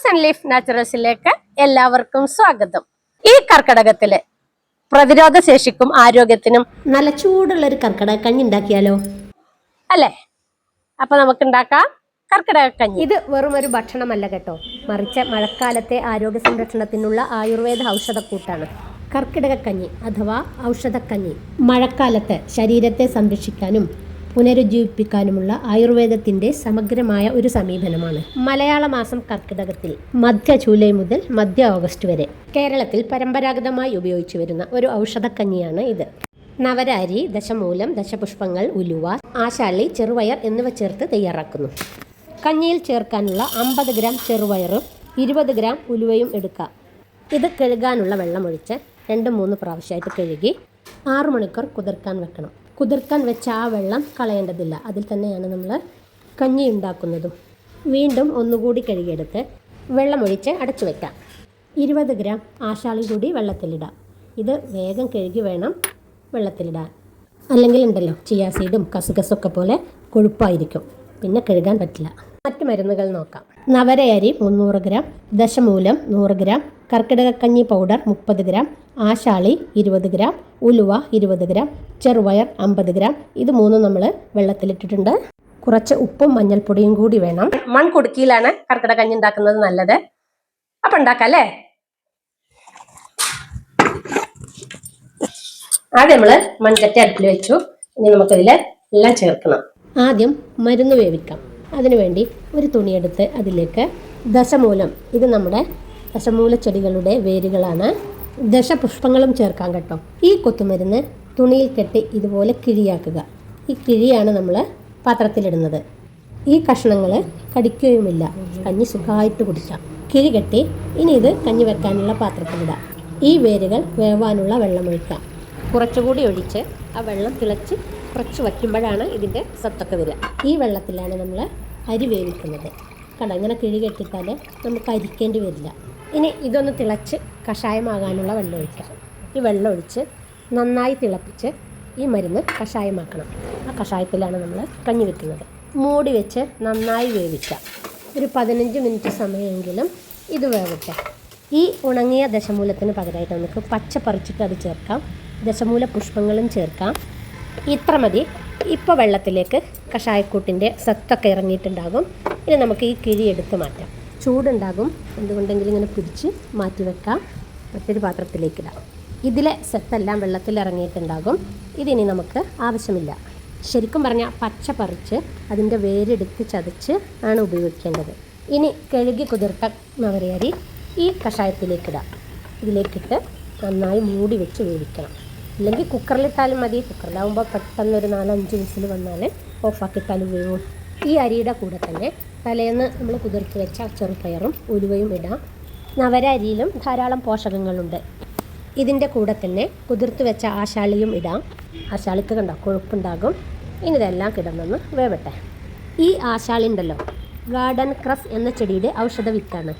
Rose and leaf നാച്ചുറൽസിലേക്ക് എല്ലാവർക്കും സ്വാഗതം. ഈ കർക്കിടകത്തില് പ്രതിരോധ ശേഷിക്കും ആരോഗ്യത്തിനും നല്ല ചൂടുള്ള ഒരു കർക്കിടക കഞ്ഞി ഉണ്ടാക്കിയാലോ അല്ലേ? അപ്പൊ നമുക്ക് ഉണ്ടാക്കാം കർക്കിടക കഞ്ഞി. ഇത് വെറും ഒരു ഭക്ഷണമല്ല കേട്ടോ, മറിച്ച് മഴക്കാലത്തെ ആരോഗ്യ സംരക്ഷണത്തിനുള്ള ആയുർവേദ ഔഷധക്കൂട്ടാണ്. കർക്കിടക കഞ്ഞി അഥവാ ഔഷധക്കഞ്ഞി മഴക്കാലത്ത് ശരീരത്തെ സംരക്ഷിക്കാനും പുനരുജ്ജീവിപ്പിക്കാനുമുള്ള ആയുർവേദത്തിന്റെ സമഗ്രമായ ഒരു സമീപനമാണ്. മലയാള മാസം കർക്കിടകത്തിൽ മധ്യ ജൂലൈ മുതൽ മധ്യ ഓഗസ്റ്റ് വരെ കേരളത്തിൽ പരമ്പരാഗതമായി ഉപയോഗിച്ചു വരുന്ന ഒരു ഔഷധക്കഞ്ഞിയാണ് ഇത്. നവരാരി, ദശമൂലം, ദശപുഷ്പങ്ങൾ, ഉലുവ, ആശാളി, ചെറുപയർ എന്നിവ ചേർത്ത് തയ്യാറാക്കുന്നു. കഞ്ഞിയിൽ ചേർക്കാനുള്ള 50 ഗ്രാം ചെറുപയറും 20 ഗ്രാം ഉലുവയും എടുക്കാം. ഇത് കഴുകാനുള്ള വെള്ളമൊഴിച്ച് 2-3 പ്രാവശ്യമായിട്ട് കഴുകി 6 മണിക്കൂർ കുതിർക്കാൻ വെക്കണം. കുതിർക്കാൻ വെച്ച ആ വെള്ളം കളയേണ്ടതില്ല, അതിൽ തന്നെയാണ് നമ്മൾ കഞ്ഞി ഉണ്ടാക്കുന്നതും. വീണ്ടും ഒന്നുകൂടി കഴുകിയെടുത്ത് വെള്ളമൊഴിച്ച് അടച്ചു വയ്ക്കാം. 20 ഗ്രാം ആശാളി കൂടി വെള്ളത്തിലിടാം. ഇത് വേഗം കഴുകി വേണം വെള്ളത്തിലിടാൻ, അല്ലെങ്കിൽ ഉണ്ടല്ലോ ചിയാ സീഡും കസുകസൊക്കെ പോലെ കൊഴുപ്പായിരിക്കും, പിന്നെ കഴുകാൻ പറ്റില്ല. മറ്റു മരുന്നുകൾ നോക്കാം. നവരയരി 300 ഗ്രാം, ദശമൂലം 100 ഗ്രാം, കർക്കിടകക്കഞ്ഞി പൗഡർ 30 ഗ്രാം, ആശാളി 20 ഗ്രാം, ഉലുവ 20 ഗ്രാം, ചെറുപയർ 50 ഗ്രാം. ഇത് മൂന്നും നമ്മൾ വെള്ളത്തിലിട്ടിട്ടുണ്ട്. കുറച്ച് ഉപ്പും മഞ്ഞൾപ്പൊടിയും കൂടി വേണം. മൺകുടുക്കിയിലാണ് കർക്കിടകക്കഞ്ഞി ഉണ്ടാക്കുന്നത് നല്ലത്. അപ്പൊ ഉണ്ടാക്കാം അല്ലേ? ആദ്യം നമ്മള് മൺചട്ടി അടുപ്പിൽ വെച്ചു. ഇനി നമുക്കതിൽ എല്ലാം ചേർക്കണം. ആദ്യം മരുന്ന് വേവിക്കാം. അതിനുവേണ്ടി ഒരു തുണിയെടുത്ത് അതിലേക്ക് ദശമൂലം, ഇത് നമ്മുടെ ദശമൂല ചെടികളുടെ വേരുകളാണ്. ദശപുഷ്പങ്ങളും ചേർക്കാം കേട്ടോ. ഈ കൊത്തുമരുന്ന് തുണിയിൽ കെട്ടി ഇതുപോലെ കിഴിയാക്കുക. ഈ കിഴിയാണ് നമ്മൾ പാത്രത്തിലിടുന്നത്. ഈ കഷ്ണങ്ങൾ കടിക്കുകയുമില്ല, കഞ്ഞി സുഖമായിട്ട് കുടിക്കാം. കിഴി കെട്ടി ഇനി ഇത് കഞ്ഞി വെക്കാനുള്ള പാത്രത്തിലിടാം. ഈ വേരുകൾ വേവാനുള്ള വെള്ളമൊഴിക്കാം. കുറച്ചുകൂടി ഒഴിച്ച് ആ വെള്ളം തിളച്ച് കുറച്ച് വയ്ക്കുമ്പോഴാണ് ഇതിൻ്റെ സത്തൊക്കെ വരിക. ഈ വെള്ളത്തിലാണ് നമ്മൾ അരി വേവിക്കുന്നത്. കണ്ടോ, ഇങ്ങനെ കിഴി കെട്ടിത്താൽ നമുക്ക് അരിക്കേണ്ടി വരില്ല. ഇനി ഇതൊന്ന് തിളച്ച് കഷായമാകാനുള്ള വെള്ളം ഒഴിക്കാം. ഈ വെള്ളം ഒഴിച്ച് നന്നായി തിളപ്പിച്ച് ഈ മരുന്ന് കഷായമാക്കണം. ആ കഷായത്തിലാണ് നമ്മൾ കഞ്ഞി വെക്കുന്നത്. മൂടി വെച്ച് നന്നായി വേവിക്കാം. ഒരു 15 മിനിറ്റ് സമയമെങ്കിലും ഇത് വേവട്ടെ. ഈ ഉണങ്ങിയ ദശമൂലത്തിന് പകരമായിട്ട് നമുക്ക് പച്ച പറിച്ചിട്ട് അത് ചേർക്കാം. ദശമൂല പുഷ്പങ്ങളും ചേർക്കാം. ഇത്ര മതി. ഇപ്പോൾ വെള്ളത്തിലേക്ക് കഷായക്കൂട്ടിൻ്റെ സത്തൊക്കെ ഇറങ്ങിയിട്ടുണ്ടാകും. ഇനി നമുക്ക് ഈ കിഴി എടുത്ത് മാറ്റാം. ചൂടുണ്ടാകും, എന്തുകൊണ്ടെങ്കിലും ഇങ്ങനെ പിടിച്ച് മാറ്റി വെക്കാം. മറ്റൊരു പാത്രത്തിലേക്കിടാം. ഇതിലെ സത്തെല്ലാം വെള്ളത്തിൽ ഇറങ്ങിയിട്ടുണ്ടാകും. ഇതിനി നമുക്ക് ആവശ്യമില്ല. ശരിക്കും പറഞ്ഞാൽ പച്ച പറിച്ച് അതിൻ്റെ വേരെടുത്ത് ചതച്ച് ആണ് ഉപയോഗിക്കേണ്ടത്. ഇനി കഴുകി കുതിർത്ത നവരയരി ഈ കഷായത്തിലേക്കിടാം. ഇതിലേക്കിട്ട് നന്നായി മൂടി വെച്ച് വേവിക്കണം. അല്ലെങ്കിൽ കുക്കറിലിട്ടാലും മതി. കുക്കറിലാവുമ്പോൾ പെട്ടെന്നൊരു 4-5 വിസിൽ വന്നാൽ ഓഫാക്കിയിട്ടാലും വേവും. ഈ അരിയുടെ കൂടെ തന്നെ തലേന്ന് നമ്മൾ കുതിർത്ത് വെച്ച ചെറുപയറും ഉലുവയും ഇടാം. നവര അരിയിലും ധാരാളം പോഷകങ്ങളുണ്ട്. ഇതിൻ്റെ കൂടെ തന്നെ കുതിർത്ത് വെച്ച ആശാളിയും ഇടാം. ആശാളിക്ക് കണ്ടോ കൊഴുപ്പുണ്ടാകും. ഇനി ഇതെല്ലാം കിടന്നൊന്ന് വേവട്ടെ. ഈ ആശാളി ഉണ്ടല്ലോ, ഗാർഡൻ ക്രസ് എന്ന ചെടിയുടെ ഔഷധ വിത്താണ്,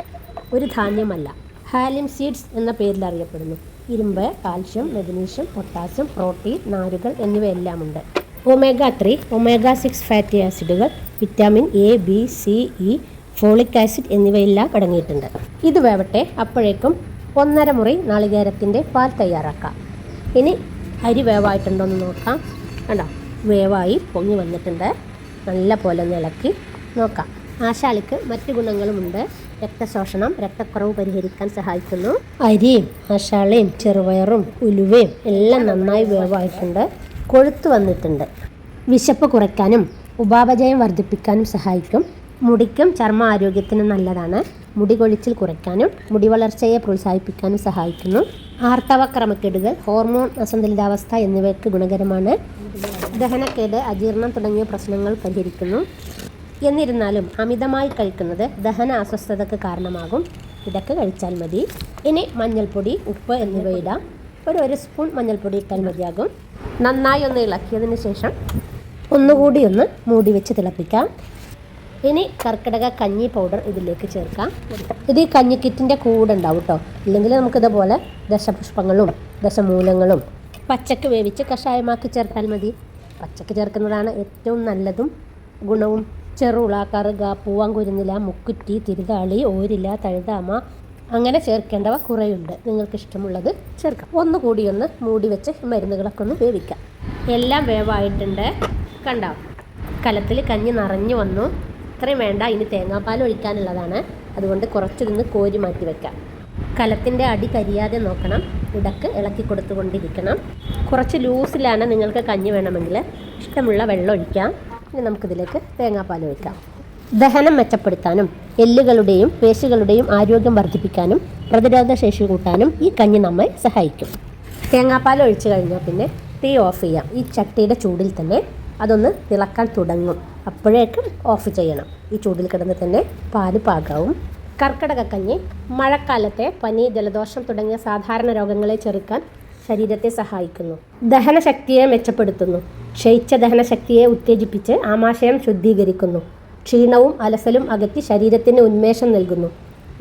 ഒരു ധാന്യമല്ല. ഹാലിം സീഡ്സ് എന്ന പേരിൽ അറിയപ്പെടുന്നു. ഇരുമ്പ്, കാൽഷ്യം, മെഗ്നീഷ്യം, പൊട്ടാസ്യം, പ്രോട്ടീൻ, നാരുകൾ എന്നിവയെല്ലാം ഉണ്ട്. ഒമേഗ 3, ഒമേഗ 6 ഫാറ്റി ആസിഡുകൾ, vitamin A, B, C, E, folic acid എന്നിവയെല്ലാം അടങ്ങിയിട്ടുണ്ട്. ഇത് വേവട്ടെ. അപ്പോഴേക്കും 1.5 മുറി നാളികേരത്തിൻ്റെ പാൽ തയ്യാറാക്കാം. ഇനി അരി വേവായിട്ടുണ്ടോയെന്ന് നോക്കാം. കണ്ടോ, വേവായി പൊങ്ങി വന്നിട്ടുണ്ട്. നല്ല പോലെ ഒന്ന് ഇളക്കി നോക്കാം. ആശാളിക്ക് മറ്റു ഗുണങ്ങളുമുണ്ട്. രക്തശോഷണം, രക്തക്കുറവ് പരിഹരിക്കാൻ സഹായിക്കുന്നു. അരിയും ആശാളയും ചെറുപയറും ഉലുവയും എല്ലാം നന്നായി വേവായിട്ടുണ്ട്. കൊഴുത്ത് വന്നിട്ടുണ്ട്. വിശപ്പ് കുറയ്ക്കാനും ഉപാപചയം വർദ്ധിപ്പിക്കാനും സഹായിക്കും. മുടിക്കും ചർമ്മ ആരോഗ്യത്തിനും നല്ലതാണ്. മുടി കൊഴിച്ചിൽ കുറയ്ക്കാനും മുടി വളർച്ചയെ പ്രോത്സാഹിപ്പിക്കാനും സഹായിക്കുന്നു. ആർത്തവ ക്രമക്കേടുകൾ, ഹോർമോൺ അസന്തുലിതാവസ്ഥ എന്നിവയ്ക്ക് ഗുണകരമാണ്. ദഹനക്കേട്, അജീർണം തുടങ്ങിയ പ്രശ്നങ്ങൾ പരിഹരിക്കുന്നു. എന്നിരുന്നാലും അമിതമായി കഴിക്കുന്നത് ദഹന അസ്വസ്ഥതയ്ക്ക് കാരണമാകും. ഇടയ്ക്ക് കഴിച്ചാൽ മതി. ഇനി മഞ്ഞൾപ്പൊടി, ഉപ്പ് എന്നിവ ഇടാം. ഒരു സ്പൂൺ മഞ്ഞൾപ്പൊടി ഇട്ടാൽ മതിയാകും. നന്നായി ഒന്ന് ഇളക്കിയതിന് ശേഷം ഒന്നുകൂടി ഒന്ന് മൂടി വെച്ച് തിളപ്പിക്കാം. ഇനി കർക്കിടക കഞ്ഞി പൗഡർ ഇതിലേക്ക് ചേർക്കാം. ഇത് ഈ കഞ്ഞിക്കിറ്റിൻ്റെ കൂടെ ഉണ്ടാവും കേട്ടോ. ഇല്ലെങ്കിൽ നമുക്കിതുപോലെ ദശപുഷ്പങ്ങളും ദശമൂലങ്ങളും പച്ചക്ക് വേവിച്ച് കഷായമാക്കി ചേർത്താൽ മതി. പച്ചക്ക് ചേർക്കുന്നതാണ് ഏറ്റവും നല്ലതും ഗുണവും ചെറുള, കറുക, പൂവാങ്കുരുന്നില, മുക്കുറ്റി, തിരുതാളി, ഓരില, തഴുതാമ അങ്ങനെ ചേർക്കേണ്ടവ കുറേയുണ്ട്. നിങ്ങൾക്ക് ഇഷ്ടമുള്ളത് ചേർക്കാം. ഒന്നുകൂടി ഒന്ന് മൂടി വെച്ച് മരുന്നുകളൊക്കെ ഒന്ന് വേവിക്കാം. എല്ലാം വേവായിട്ടുണ്ട്. കണ്ടോ, കലത്തിൽ കഞ്ഞി നിറഞ്ഞു വന്നു. ഇത്രയും വേണ്ട, ഇനി തേങ്ങാപ്പാൽ ഒഴിക്കാനുള്ളതാണ്. അതുകൊണ്ട് കുറച്ച് നിന്ന് കോരി മാറ്റി വെക്കാം. കലത്തിൻ്റെ അടി കരിയാതെ നോക്കണം. ഇടക്ക് ഇളക്കി കൊടുത്തുകൊണ്ടിരിക്കണം. കുറച്ച് ലൂസിലാണ് നിങ്ങൾക്ക് കഞ്ഞി വേണമെങ്കിൽ ഇഷ്ടമുള്ള വെള്ളം ഒഴിക്കാം. ഇനി നമുക്കിതിലേക്ക് തേങ്ങാപ്പാൽ ഒഴിക്കാം. ദഹനം മെച്ചപ്പെടുത്താനും എല്ലുകളുടെയും പേശികളുടെയും ആരോഗ്യം വർദ്ധിപ്പിക്കാനും പ്രതിരോധ ശേഷി കൂട്ടാനും ഈ കഞ്ഞി നമ്മെ സഹായിക്കും. തേങ്ങാപ്പാൽ ഒഴിച്ചു കഴിഞ്ഞാൽ പിന്നെ തീ ഓഫ് ചെയ്യാം. ഈ ചട്ടിയുടെ ചൂടിൽ തന്നെ അതൊന്ന് തിളക്കാൻ തുടങ്ങും. അപ്പോഴേക്കും ഓഫ് ചെയ്യണം. ഈ ചൂടിൽ കിടന്ന് തന്നെ പാല് പാകാവും. കർക്കിടകക്കഞ്ഞി മഴക്കാലത്തെ പനി, ജലദോഷം തുടങ്ങിയ സാധാരണ രോഗങ്ങളെ ചെറുക്കാൻ ശരീരത്തെ സഹായിക്കുന്നു. ദഹനശക്തിയെ മെച്ചപ്പെടുത്തുന്നു. ക്ഷയിച്ച ദഹനശക്തിയെ ഉത്തേജിപ്പിച്ച് ആമാശയം ശുദ്ധീകരിക്കുന്നു. ക്ഷീണവും അലസലും അകറ്റി ശരീരത്തിന് ഉന്മേഷം നൽകുന്നു.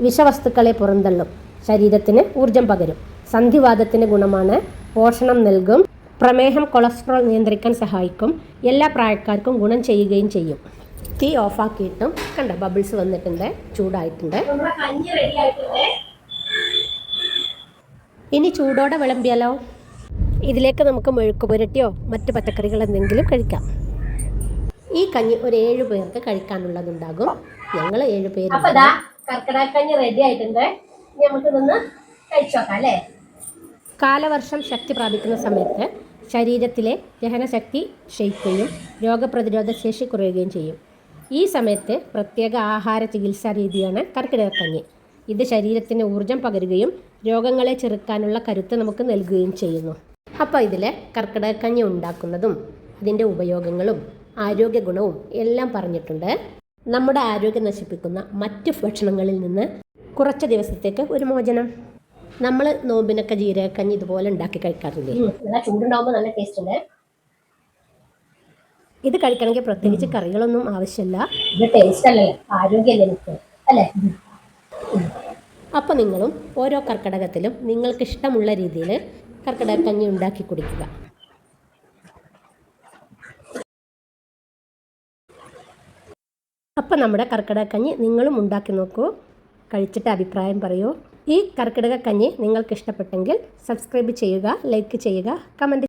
വിഷവസ്തുക്കളെ പുറന്തള്ളും. ശരീരത്തിന് ഊർജം പകരും. സന്ധിവാതത്തിന് ഗുണമാണ്. പോഷണം നൽകും. പ്രമേഹം, കൊളസ്ട്രോൾ നിയന്ത്രിക്കാൻ സഹായിക്കും. എല്ലാ പ്രായക്കാർക്കും ഗുണം ചെയ്യുകയും ചെയ്യും. തീ ഓഫാക്കിയിട്ടും കണ്ട ബബിൾസ് വന്നിട്ടുണ്ട്, ചൂടായിട്ടുണ്ട്. ഇനി ചൂടോടെ വിളമ്പിയാലോ. ഇതിലേക്ക് നമുക്ക് മെഴുക്ക് പുരട്ടിയോ മറ്റ് പച്ചക്കറികൾ എന്തെങ്കിലും കഴിക്കാം. ഈ കഞ്ഞി ഒരു 7 പേർക്ക് കഴിക്കാനുള്ളതുണ്ടാകും. ഞങ്ങൾ 7 പേര്. കർക്കിടകക്കഞ്ഞി റെഡി ആയിട്ടുണ്ട്. നമുക്ക് നിന്ന് കഴിച്ചോക്കാം അല്ലേ. കാലവർഷം ശക്തി പ്രാപിക്കുന്ന സമയത്ത് ശരീരത്തിലെ ദഹനശക്തി ക്ഷയിക്കുകയും രോഗപ്രതിരോധ ശേഷി കുറയുകയും ചെയ്യും. ഈ സമയത്ത് പ്രത്യേക ആഹാര ചികിത്സാ രീതിയാണ് കർക്കിടകക്കഞ്ഞി. ഇത് ശരീരത്തിന് ഊർജം പകരുകയും രോഗങ്ങളെ ചെറുക്കാനുള്ള കരുത്ത് നമുക്ക് നൽകുകയും ചെയ്യുന്നു. അപ്പോൾ ഇതിൽ കർക്കിടകക്കഞ്ഞി ഉണ്ടാക്കുന്നതും ഇതിൻ്റെ ഉപയോഗങ്ങളും ആരോഗ്യ ഗുണവും എല്ലാം പറഞ്ഞിട്ടുണ്ട്. നമ്മുടെ ആരോഗ്യം നശിപ്പിക്കുന്ന മറ്റ് ഭക്ഷണങ്ങളിൽ നിന്ന് കുറച്ച് ദിവസത്തേക്ക് ഒരു മോചനം. നമ്മൾ നോമ്പിനൊക്കെ ജീരകക്കഞ്ഞി ഇതുപോലെ ഉണ്ടാക്കി കഴിക്കാറില്ലേ? ചൂടുണ്ടാവുമ്പോൾ നല്ല ടേസ്റ്റ് ഉണ്ട്. ഇത് കഴിക്കണമെങ്കിൽ പ്രത്യേകിച്ച് കറികളൊന്നും ആവശ്യമില്ല. ഇത് ടേസ്റ്റ് അല്ലേ, ആരോഗ്യമല്ലേ എനിക്ക് അല്ലേ. അപ്പോൾ നിങ്ങളും ഓരോ കർക്കിടകത്തിലും നിങ്ങൾക്ക് ഇഷ്ടമുള്ള രീതിയിൽ കർക്കിടകക്കഞ്ഞി ഉണ്ടാക്കി കുടിക്കുക. അപ്പോൾ നമ്മുടെ കർക്കിടകക്കഞ്ഞി നിങ്ങളും ഉണ്ടാക്കി നോക്കൂ. കഴിച്ചിട്ട് അഭിപ്രായം പറയൂ. ഈ കർക്കിടകക്കഞ്ഞി നിങ്ങൾക്ക് ഇഷ്ടപ്പെട്ടെങ്കിൽ സബ്സ്ക്രൈബ് ചെയ്യുക, ലൈക്ക് ചെയ്യുക, കമൻറ്റ്